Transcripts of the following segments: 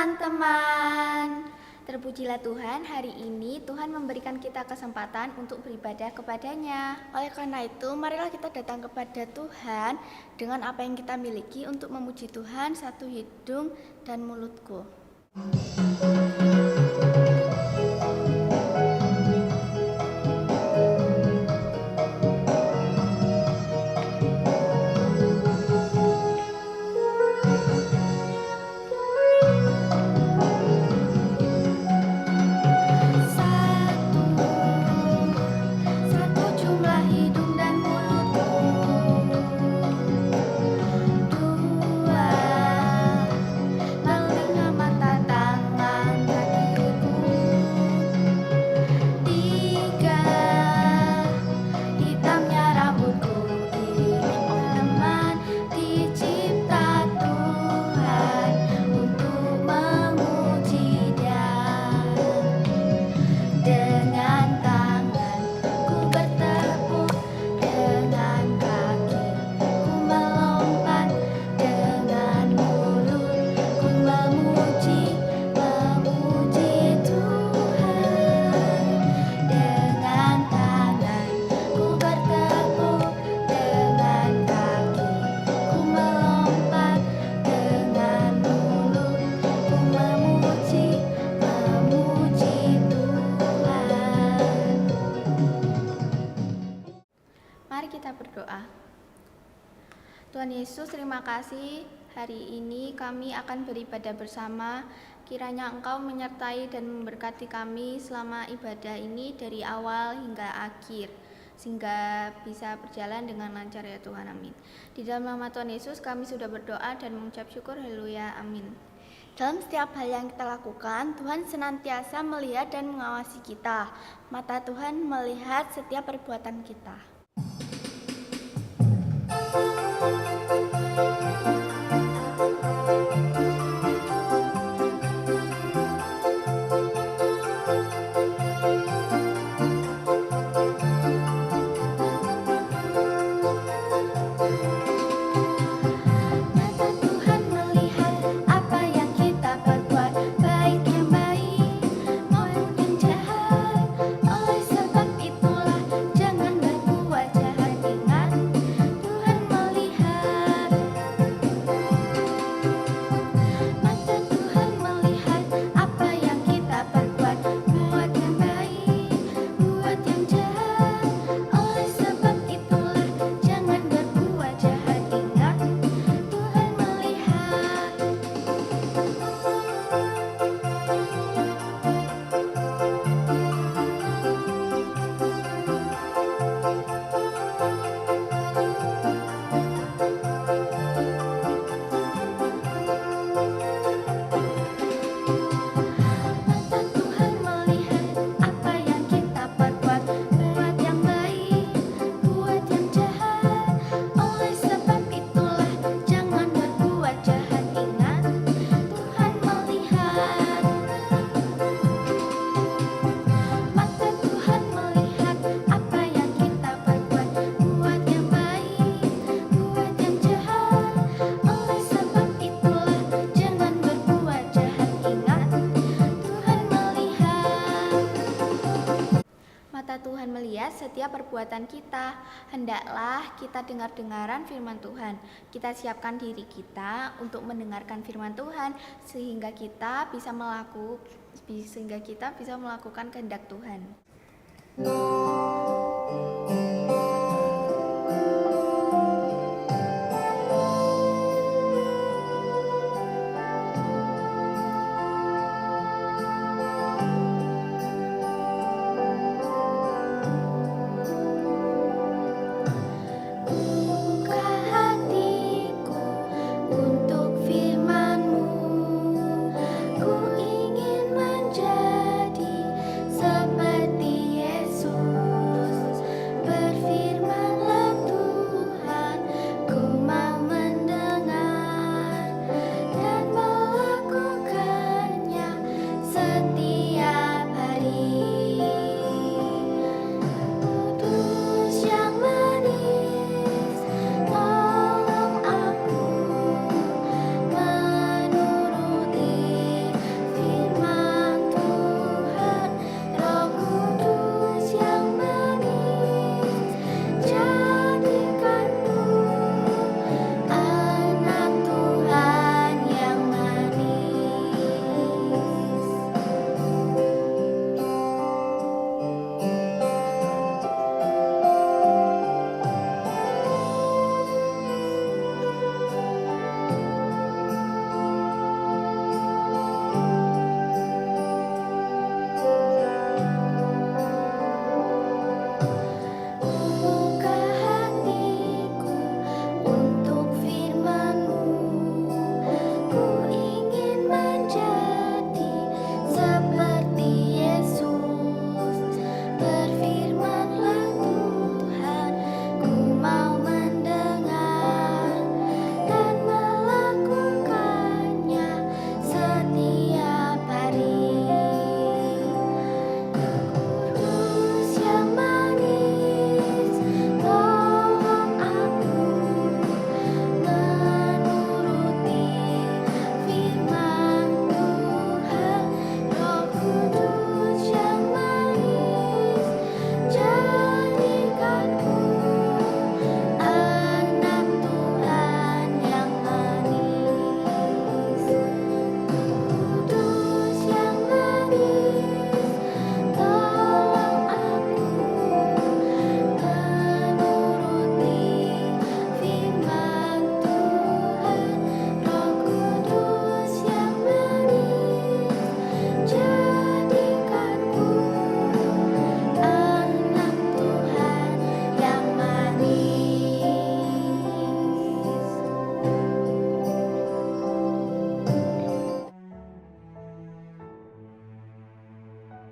teman-teman. Terpujilah Tuhan, hari ini Tuhan memberikan kita kesempatan untuk beribadah kepadanya. Oleh karena itu, marilah kita datang kepada Tuhan dengan apa yang kita miliki untuk memuji Tuhan, satu hidung dan mulutku. Mari kita berdoa. Tuhan Yesus, terima kasih hari ini kami akan beribadah bersama. Kiranya Engkau menyertai dan memberkati kami selama ibadah ini dari awal hingga akhir, sehingga bisa berjalan dengan lancar ya Tuhan, amin. Di dalam nama Tuhan Yesus kami sudah berdoa dan mengucap syukur, haleluya, amin. Dalam setiap hal yang kita lakukan, Tuhan senantiasa melihat dan mengawasi kita. Mata Tuhan melihat setiap perbuatan kita. Tuhan melihat setiap perbuatan kita. Hendaklah kita dengar-dengaran firman Tuhan. Kita siapkan diri kita untuk mendengarkan firman Tuhan sehingga kita bisa melakukan kehendak Tuhan. Seperti Yesus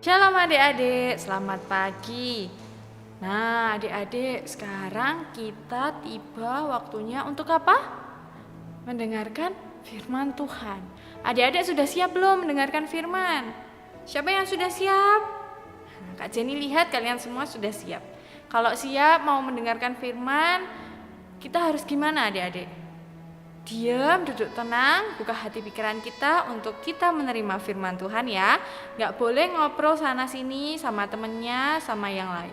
Shalom adik-adik, selamat pagi. Nah adik-adik, sekarang kita tiba waktunya untuk apa? Mendengarkan firman Tuhan. Adik-adik sudah siap belum mendengarkan firman? Siapa yang sudah siap? Nah, Kak Jenny lihat kalian semua sudah siap. Kalau siap mau mendengarkan firman, kita harus gimana adik-adik? Diam, duduk tenang, buka hati pikiran kita untuk kita menerima firman Tuhan ya. Gak boleh ngobrol sana sini sama temennya, sama yang lain.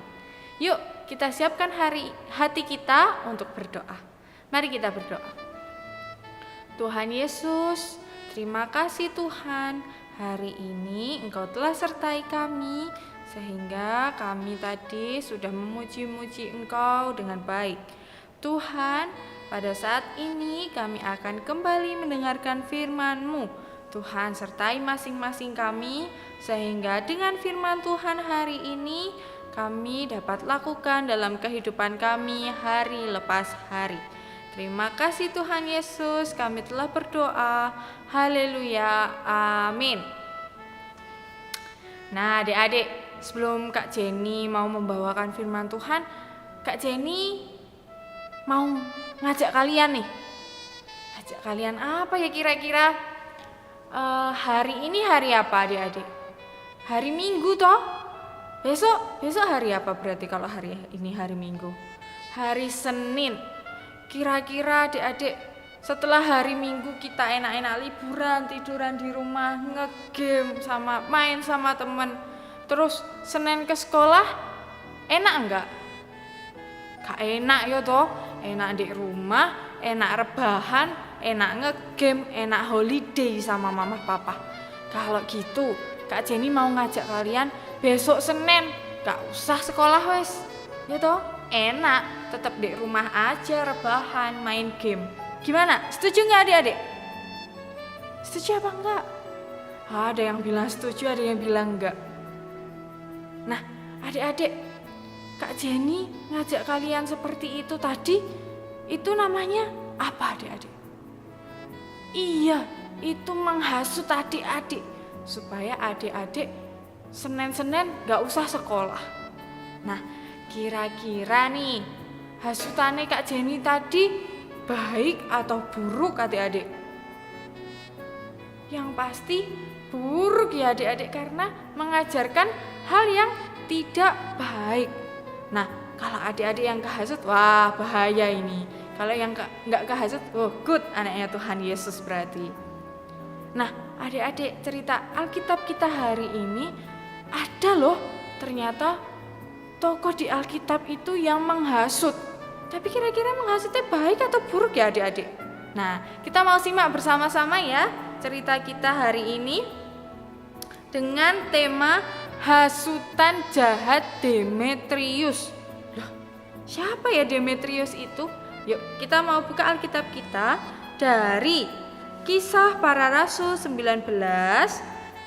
Yuk kita siapkan hati kita untuk berdoa. Mari kita berdoa. Tuhan Yesus, terima kasih Tuhan. Hari ini Engkau telah sertai kami, sehingga kami tadi sudah memuji-muji Engkau dengan baik. Tuhan, pada saat ini kami akan kembali mendengarkan firman-Mu. Tuhan sertai masing-masing kami, sehingga dengan firman Tuhan hari ini kami dapat lakukan dalam kehidupan kami hari lepas hari. Terima kasih Tuhan Yesus, kami telah berdoa. Haleluya, amin. Nah adik-adik, sebelum Kak Jenny mau membawakan firman Tuhan, Kak Jenny mau ngajak kalian nih. Ngajak kalian apa ya kira-kira? Hari ini hari apa adik-adik? Hari Minggu toh? Besok hari apa berarti kalau hari ini hari Minggu? Hari Senin. Kira-kira adik-adik setelah hari Minggu kita enak-enak liburan, tiduran di rumah, ngegame sama main sama temen. Terus Senin ke sekolah, enak enggak? Gak enak ya toh? Enak di rumah, enak rebahan, enak ngegame, enak holiday sama mama papa. Kalau gitu Kak Jenny mau ngajak kalian besok Senin gak usah sekolah wes, ya toh? Enak, tetap di rumah aja rebahan, main game. Gimana? Setuju nggak adik-adik? Setuju apa enggak? Ada yang bilang setuju, ada yang bilang enggak. Nah adik-adik, Kak Jenny ngajak kalian seperti itu tadi, itu namanya apa adik-adik? Iya, itu menghasut adik-adik, supaya adik-adik Senin-Senin gak usah sekolah. Nah, kira-kira nih, hasutannya Kak Jenny tadi baik atau buruk adik-adik? Yang pasti buruk ya adik-adik, karena mengajarkan hal yang tidak baik. Nah, kalau adik-adik yang kehasut, wah bahaya ini. Kalau yang nggak kehasut, oh good, anaknya Tuhan Yesus berarti. Nah, adik-adik, cerita Alkitab kita hari ini ada loh ternyata tokoh di Alkitab itu yang menghasut. Tapi kira-kira menghasutnya baik atau buruk ya adik-adik? Nah, kita mau simak bersama-sama ya cerita kita hari ini dengan tema hasutan jahat Demetrius. Loh, siapa ya Demetrius itu? Yuk kita mau buka Alkitab kita dari Kisah Para Rasul 19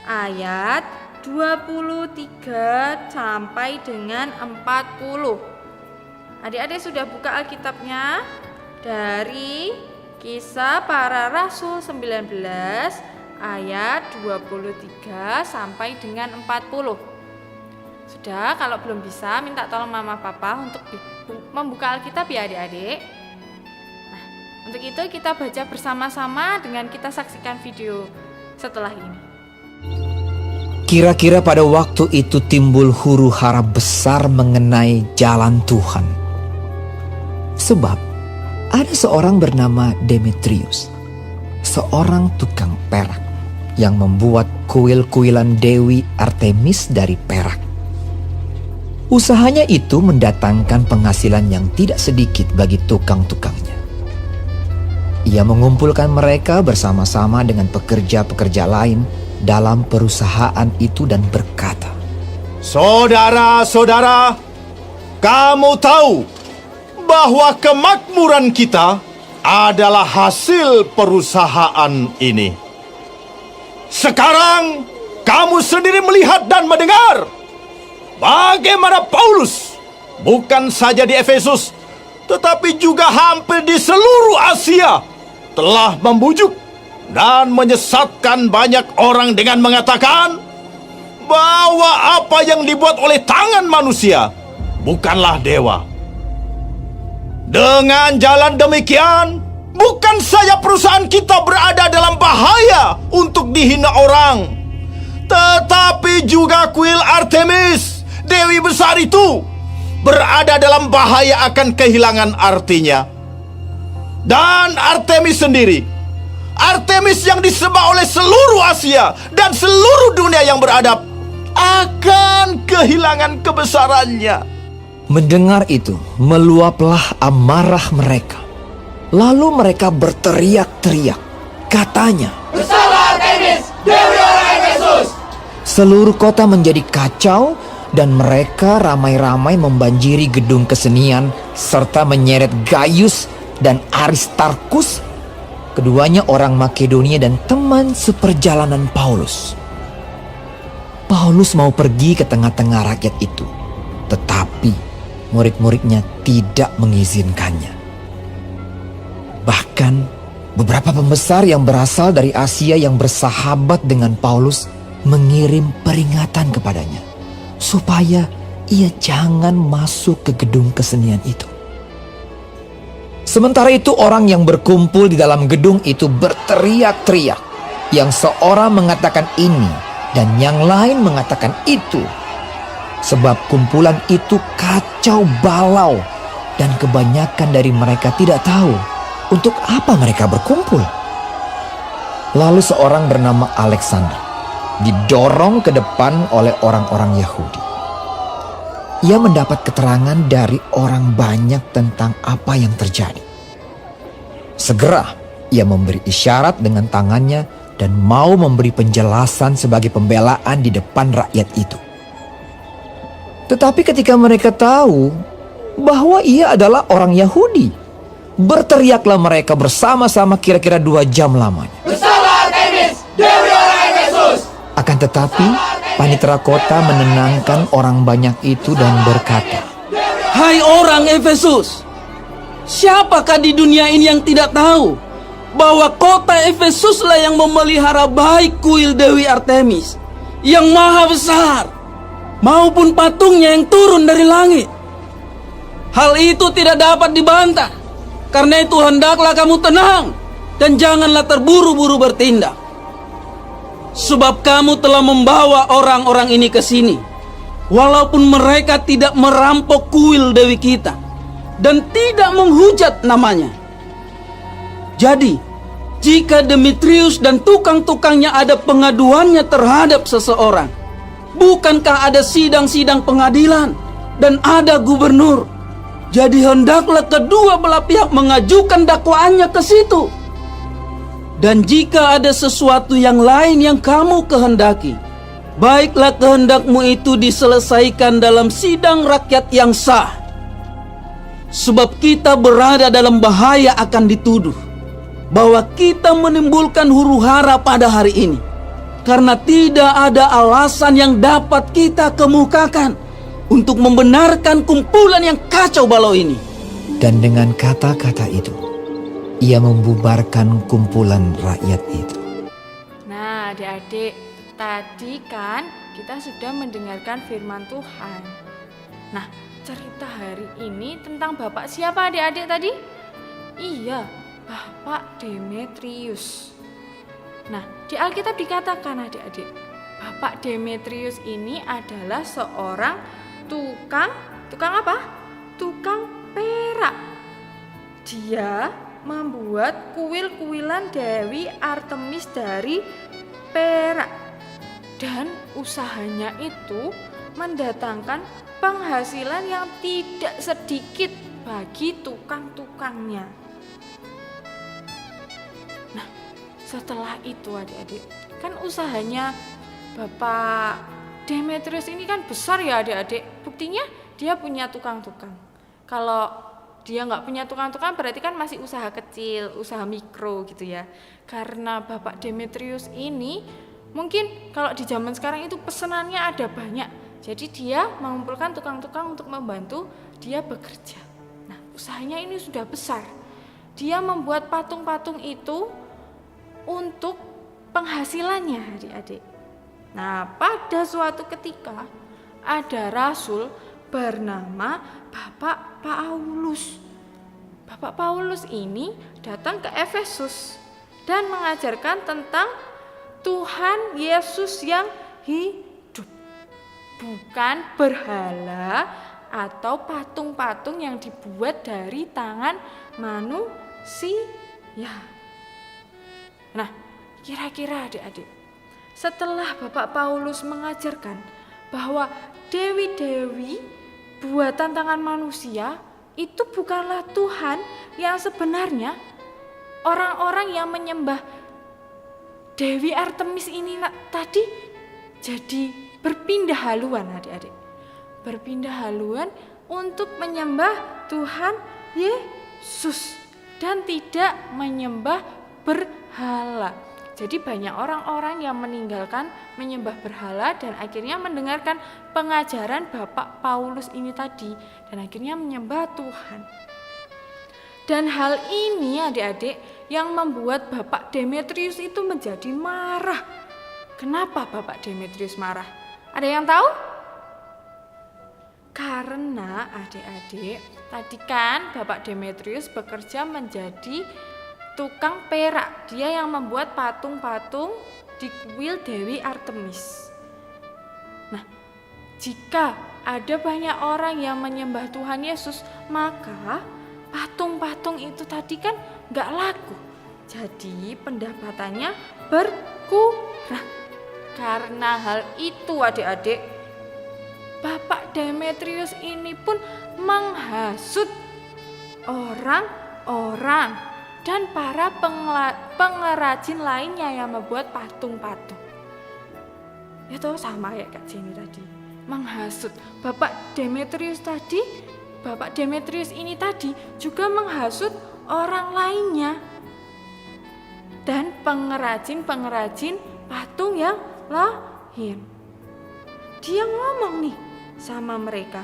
ayat 23 sampai dengan 40. Adik-adik sudah buka Alkitabnya? Dari Kisah Para Rasul 19 ayat 23 sampai dengan 40. Sudah, kalau belum bisa minta tolong mama papa untuk membuka Alkitab ya adik-adik. Nah, untuk itu kita baca bersama-sama dengan kita saksikan video setelah ini. Kira-kira pada waktu itu timbul huru-hara besar mengenai jalan Tuhan. Sebab ada seorang bernama Demetrius, seorang tukang perak yang membuat kuil-kuilan Dewi Artemis dari perak. Usahanya itu mendatangkan penghasilan yang tidak sedikit bagi tukang-tukangnya. Ia mengumpulkan mereka bersama-sama dengan pekerja-pekerja lain dalam perusahaan itu dan berkata, "Saudara-saudara, kamu tahu bahwa kemakmuran kita adalah hasil perusahaan ini. Sekarang kamu sendiri melihat dan mendengar bagaimana Paulus bukan saja di Efesus, tetapi juga hampir di seluruh Asia telah membujuk dan menyesatkan banyak orang dengan mengatakan bahwa apa yang dibuat oleh tangan manusia bukanlah dewa. Dengan jalan demikian, bukan saja perusahaan kita berada dalam bahaya untuk dihina orang, tetapi juga kuil Artemis, Dewi besar itu, berada dalam bahaya akan kehilangan artinya. Dan Artemis sendiri, Artemis yang disembah oleh seluruh Asia dan seluruh dunia yang beradab, akan kehilangan kebesarannya. Mendengar itu, meluaplah amarah mereka. Lalu mereka berteriak-teriak. Katanya, Bersalah Artemis, Dewi orang Efesus! seluruh kota menjadi kacau dan mereka ramai-ramai membanjiri gedung kesenian serta menyeret Gaius dan Aristarkus, keduanya orang Makedonia dan teman seperjalanan Paulus. Paulus mau pergi ke tengah-tengah rakyat itu, tetapi murid-muridnya tidak mengizinkannya. Bahkan beberapa pembesar yang berasal dari Asia yang bersahabat dengan Paulus mengirim peringatan kepadanya supaya ia jangan masuk ke gedung kesenian itu. Sementara itu orang yang berkumpul di dalam gedung itu berteriak-teriak. Yang seorang mengatakan ini dan yang lain mengatakan itu. Sebab kumpulan itu kacau balau dan kebanyakan dari mereka tidak tahu untuk apa mereka berkumpul. Lalu seorang bernama Alexander didorong ke depan oleh orang-orang Yahudi. Ia mendapat keterangan dari orang banyak tentang apa yang terjadi. Segera ia memberi isyarat dengan tangannya dan mau memberi penjelasan sebagai pembelaan di depan rakyat itu. Tetapi ketika mereka tahu bahwa ia adalah orang Yahudi, berteriaklah mereka bersama-sama kira-kira 2 jam lamanya. Bersalah Artemis, Dewi orang Efesus! Akan tetapi panitera kota menenangkan orang banyak itu dan berkata, Hai orang Efesus, siapakah di dunia ini yang tidak tahu bahwa kota Efesuslah yang memelihara baik kuil Dewi Artemis yang maha besar maupun patungnya yang turun dari langit? Hal itu tidak dapat dibantah. Karena itu hendaklah kamu tenang dan janganlah terburu-buru bertindak. Sebab kamu telah membawa orang-orang ini ke sini, walaupun mereka tidak merampok kuil Dewi kita dan tidak menghujat namanya. Jadi, jika Demetrius dan tukang-tukangnya ada pengaduannya terhadap seseorang, bukankah ada sidang-sidang pengadilan dan ada gubernur? Jadi hendaklah kedua belah pihak mengajukan dakwaannya ke situ. Dan jika ada sesuatu yang lain yang kamu kehendaki, baiklah kehendakmu itu diselesaikan dalam sidang rakyat yang sah. Sebab kita berada dalam bahaya akan dituduh bahwa kita menimbulkan huru-hara pada hari ini, karena tidak ada alasan yang dapat kita kemukakan untuk membenarkan kumpulan yang kacau balau ini. dan dengan kata-kata itu ia membubarkan kumpulan rakyat itu. Nah, adik-adik, tadi kan kita sudah mendengarkan firman Tuhan. Nah, cerita hari ini tentang Bapak siapa adik-adik tadi? Iya, Bapak Demetrius. Nah, di Alkitab dikatakan adik-adik, Bapak Demetrius ini adalah seorang tukang apa? Tukang perak. Dia membuat kuil-kuilan Dewi Artemis dari perak. Dan usahanya itu mendatangkan penghasilan yang tidak sedikit bagi tukang-tukangnya. Nah, setelah itu adik-adik, kan usahanya Bapak Demetrius ini kan besar ya adik-adik. Buktinya dia punya tukang-tukang. Kalau dia nggak punya tukang-tukang berarti kan masih usaha kecil, usaha mikro gitu ya. Karena Bapak Demetrius ini mungkin kalau di zaman sekarang itu pesenannya ada banyak. Jadi dia mengumpulkan tukang-tukang untuk membantu dia bekerja. Nah, usahanya ini sudah besar. Dia membuat patung-patung itu untuk penghasilannya adik-adik. Nah, pada suatu ketika ada rasul bernama Bapak Paulus. Bapak Paulus ini datang ke Efesus dan mengajarkan tentang Tuhan Yesus yang hidup, bukan berhala atau patung-patung yang dibuat dari tangan manusia. Nah, kira-kira adik-adik, setelah Bapak Paulus mengajarkan bahwa dewi-dewi buatan tangan manusia itu bukanlah Tuhan yang sebenarnya, orang-orang yang menyembah Dewi Artemis ini tadi jadi berpindah haluan adik-adik. Berpindah haluan untuk menyembah Tuhan Yesus dan tidak menyembah berhala. Jadi banyak orang-orang yang meninggalkan menyembah berhala dan akhirnya mendengarkan pengajaran Bapak Paulus ini tadi dan akhirnya menyembah Tuhan. Dan hal ini adik-adik yang membuat Bapak Demetrius itu menjadi marah. Kenapa Bapak Demetrius marah? Ada yang tahu? Karena adik-adik, tadi kan Bapak Demetrius bekerja menjadi tukang perak. Dia yang membuat patung-patung di kuil Dewi Artemis. Nah, jika ada banyak orang yang menyembah Tuhan Yesus, maka patung-patung itu tadi kan gak laku. Jadi pendapatannya berkurang. Karena hal itu adik-adik, Bapak Demetrius ini pun menghasut orang-orang dan para pengrajin lainnya yang membuat patung-patung. Itu sama kayak Kak Jenny tadi, menghasut. Bapak Demetrius ini tadi juga menghasut orang lainnya dan pengrajin patung yang lain. Dia ngomong nih sama mereka,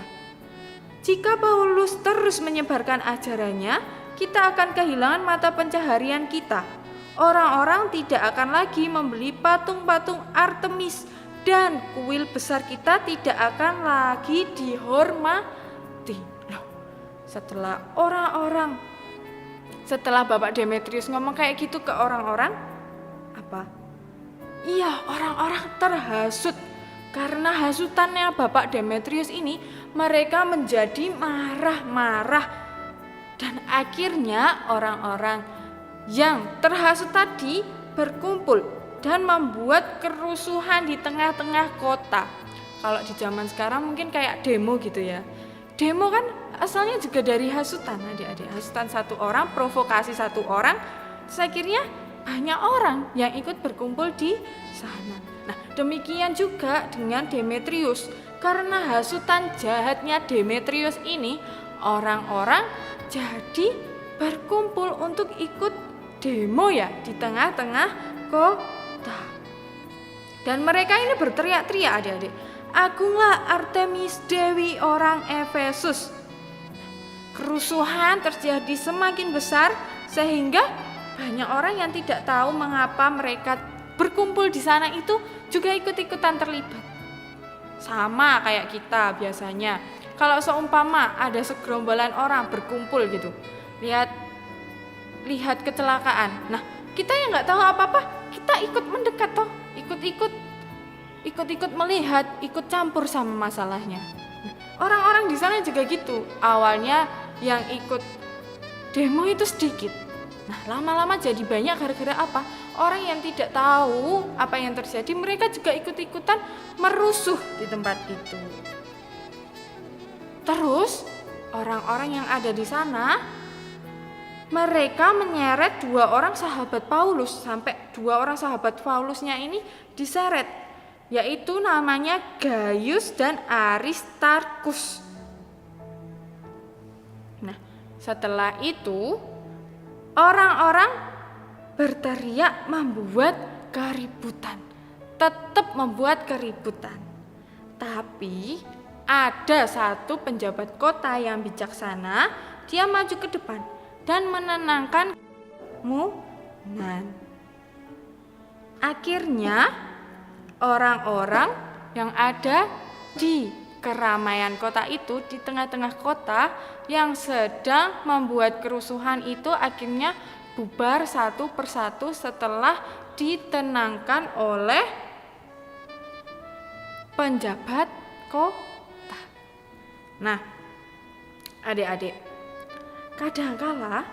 jika Paulus terus menyebarkan ajarannya, kita akan kehilangan mata pencaharian kita. Orang-orang tidak akan lagi membeli patung-patung Artemis dan kuil besar kita tidak akan lagi dihormati. Loh, setelah Bapak Demetrius ngomong kayak gitu ke orang-orang, apa? Iya, orang-orang terhasut. Karena hasutannya Bapak Demetrius ini, mereka menjadi marah-marah. Dan akhirnya orang-orang yang terhasut tadi berkumpul dan membuat kerusuhan di tengah-tengah kota. Kalau di zaman sekarang mungkin kayak demo gitu ya. Demo kan asalnya juga dari hasutan, adik-adik. Hasutan satu orang, provokasi satu orang. Terus akhirnya banyak orang yang ikut berkumpul di sana. Nah, demikian juga dengan Demetrius. Karena hasutan jahatnya Demetrius ini, orang-orang jadi berkumpul untuk ikut demo ya di tengah-tengah kota. Dan mereka ini berteriak-teriak adik-adik, "Agunglah Artemis Dewi orang Efesus." Kerusuhan terjadi semakin besar sehingga banyak orang yang tidak tahu mengapa mereka berkumpul di sana itu juga ikut-ikutan terlibat. Sama kayak kita biasanya. Kalau seumpama ada segerombolan orang berkumpul gitu, lihat kecelakaan. Nah, kita yang nggak tahu apa-apa, kita ikut mendekat toh, ikut melihat, ikut campur sama masalahnya. Nah, orang-orang di sana juga gitu. Awalnya yang ikut demo itu sedikit. Nah, lama-lama jadi banyak gara-gara apa? Orang yang tidak tahu apa yang terjadi, mereka juga ikut-ikutan merusuh di tempat itu. Terus, orang-orang yang ada di sana, mereka menyeret 2 orang sahabat Paulus, sampai 2 orang sahabat Paulusnya ini diseret, yaitu namanya Gaius dan Aristarkus. Nah, setelah itu orang-orang berteriak membuat keributan, tetap membuat keributan. Tapi ada satu penjabat kota yang bijaksana, dia maju ke depan dan menenangkan kerumunan. Akhirnya orang-orang yang ada di keramaian kota itu, di tengah-tengah kota yang sedang membuat kerusuhan itu akhirnya bubar satu persatu setelah ditenangkan oleh penjabat kota. Nah, adik-adik, kadangkala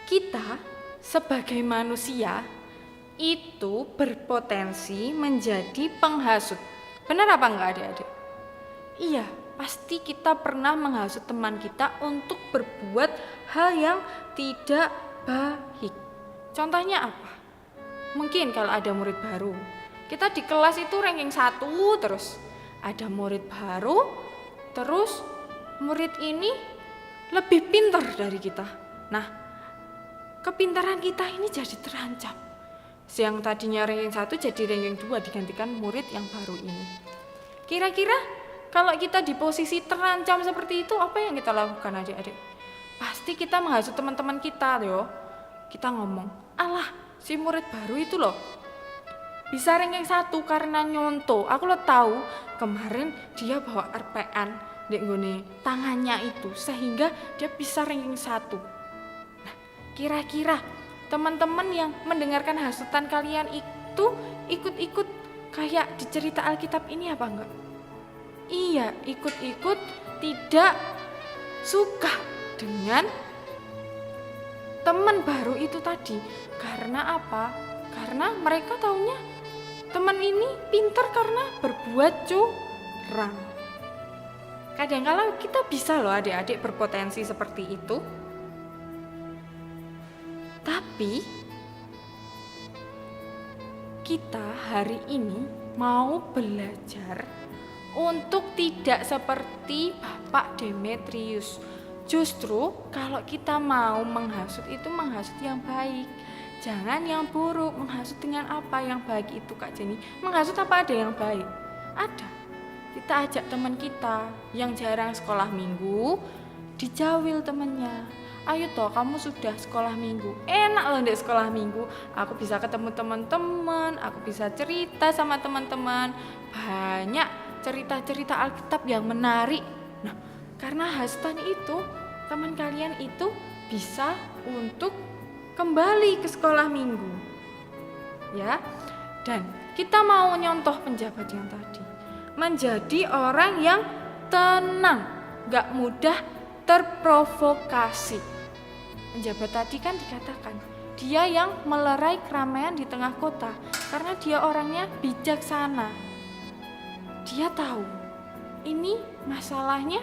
kita sebagai manusia itu berpotensi menjadi penghasut. Benar apa enggak adik-adik? Iya, pasti kita pernah menghasut teman kita untuk berbuat hal yang tidak baik. Contohnya apa? Mungkin kalau ada murid baru, kita di kelas itu ranking 1 terus. Ada murid baru, terus murid ini lebih pintar dari kita. Nah, kepintaran kita ini jadi terancam. Yang tadinya ranking 1 jadi ranking 2 digantikan murid yang baru ini. Kira-kira kalau kita di posisi terancam seperti itu, apa yang kita lakukan adik-adik? Pasti kita menghasut teman-teman kita yo. Kita ngomong, alah si murid baru itu loh bisa ranking 1 karena nyontoh. Aku lo tahu kemarin dia bawa RPN di nggone tangannya itu sehingga dia bisa ranking 1. Nah, kira-kira teman-teman yang mendengarkan hasutan kalian itu ikut-ikut kayak di cerita Alkitab ini apa enggak? Iya, ikut-ikut tidak suka dengan teman baru itu tadi. Karena apa? Karena mereka taunya teman ini pintar karena berbuat curang. Kadang-kala kita bisa loh adik-adik berpotensi seperti itu. Tapi kita hari ini mau belajar untuk tidak seperti Bapak Demetrius. Justru kalau kita mau menghasut itu menghasut yang baik, jangan yang buruk. Menghasut dengan apa yang baik itu Kak Jenny? Menghasut apa ada yang baik? Ada. Kita ajak teman kita yang jarang sekolah minggu, dijawil temennya. Ayo toh kamu sudah sekolah minggu, enak loh di sekolah minggu. Aku bisa ketemu teman-teman, aku bisa cerita sama teman-teman. Banyak cerita-cerita Alkitab yang menarik. Nah, karena hasutan itu, teman kalian itu bisa untuk kembali ke sekolah minggu. Ya, dan kita mau nyontoh penjabat yang tadi. Menjadi orang yang tenang, gak mudah terprovokasi. Penjabat tadi kan dikatakan dia yang melerai keramaian di tengah kota karena dia orangnya bijaksana. Dia tahu ini masalahnya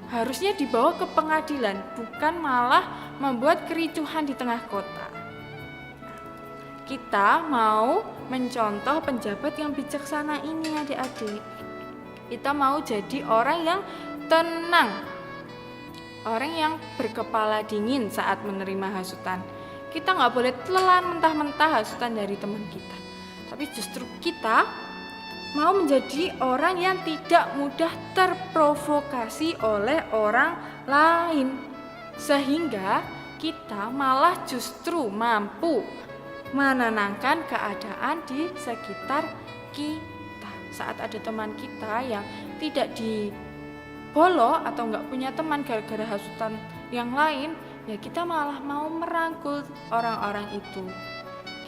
harusnya dibawa ke pengadilan, bukan malah membuat kericuhan di tengah kota. Kita mau mencontoh penjabat yang bijaksana ini adik-adik. Kita mau jadi orang yang tenang, orang yang berkepala dingin saat menerima hasutan. Kita nggak boleh telan mentah-mentah hasutan dari teman kita. Tapi justru kita mau menjadi orang yang tidak mudah terprovokasi oleh orang lain. Sehingga kita malah justru mampu menenangkan keadaan di sekitar kita. Saat ada teman kita yang tidak bolong atau nggak punya teman gara-gara hasutan yang lain, ya kita malah mau merangkul orang-orang itu.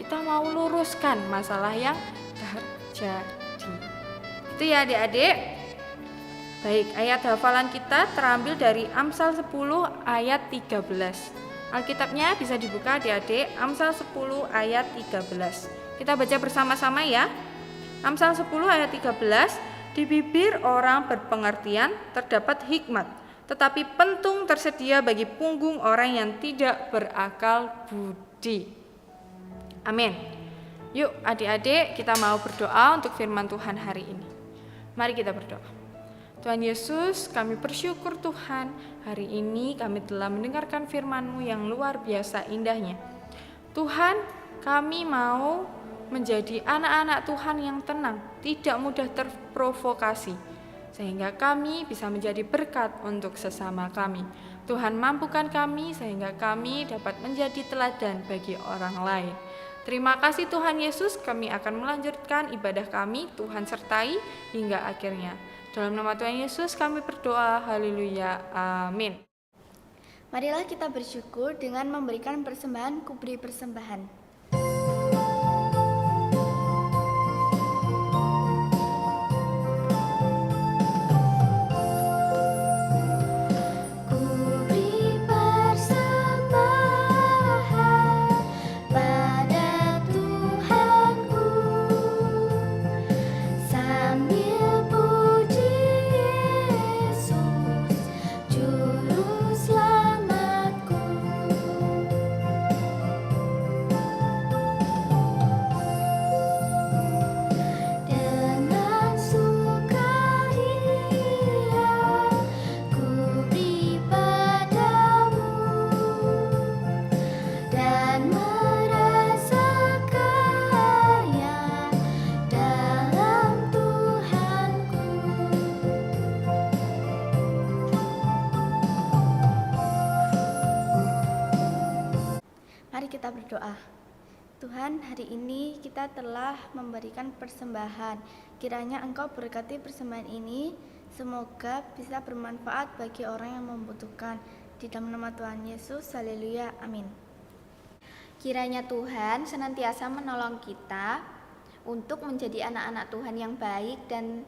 Kita mau luruskan masalah yang terjadi. Itu ya adik-adik. Baik, ayat hafalan kita terambil dari Amsal 10 ayat 13. Alkitabnya bisa dibuka adik-adik, Amsal 10 ayat 13. Kita baca bersama-sama ya. Amsal 10 ayat 13. Di bibir orang berpengertian terdapat hikmat, tetapi pentung tersedia bagi punggung orang yang tidak berakal budi. Amin. Yuk adik-adik, kita mau berdoa untuk firman Tuhan hari ini. Mari kita berdoa. Tuhan Yesus, kami bersyukur Tuhan, hari ini kami telah mendengarkan firman-Mu yang luar biasa indahnya. Tuhan, kami mau menjadi anak-anak Tuhan yang tenang, tidak mudah terprovokasi, sehingga kami bisa menjadi berkat untuk sesama kami. Tuhan mampukan kami sehingga kami dapat menjadi teladan bagi orang lain. Terima kasih Tuhan Yesus, kami akan melanjutkan ibadah kami, Tuhan sertai hingga akhirnya. Dalam nama Tuhan Yesus kami berdoa, haleluya, amin. Marilah kita bersyukur dengan memberikan persembahan kuberi persembahan. Mari kita berdoa. Tuhan, hari ini kita telah memberikan persembahan. Kiranya Engkau berkati persembahan ini, semoga bisa bermanfaat bagi orang yang membutuhkan. Di dalam nama Tuhan Yesus, haleluya, amin. Kiranya Tuhan senantiasa menolong kita untuk menjadi anak-anak Tuhan yang baik dan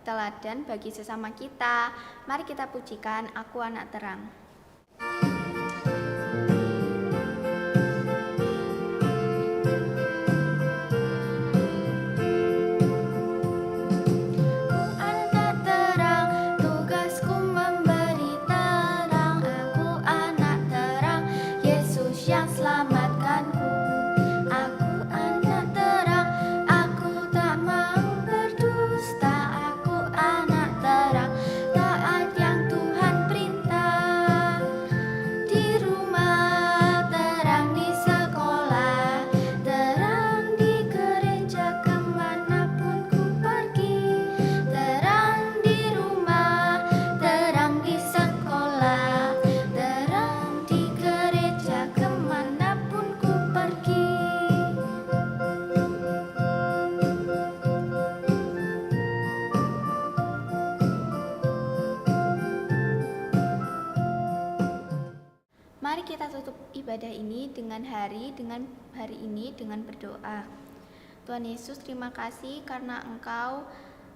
teladan bagi sesama kita. Mari kita pujikan Aku Anak Terang. Mari kita tutup ibadah ini dengan hari ini dengan berdoa. Tuhan Yesus, terima kasih karena Engkau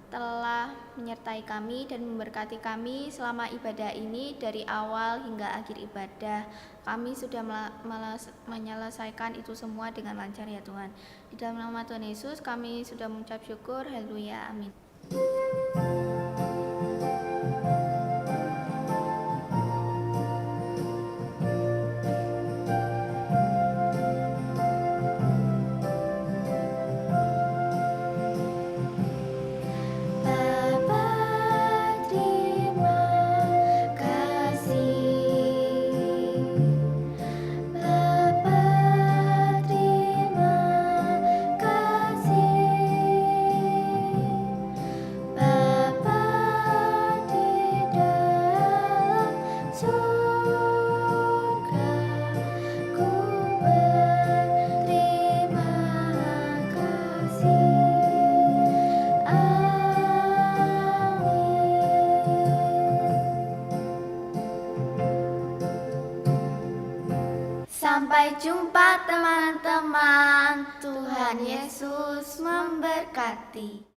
telah menyertai kami dan memberkati kami selama ibadah ini dari awal hingga akhir ibadah. Kami sudah menyelesaikan itu semua dengan lancar ya Tuhan. Di dalam nama Tuhan Yesus kami sudah mengucap syukur, haleluya, amin. Sampai jumpa teman-teman, Tuhan Yesus memberkati.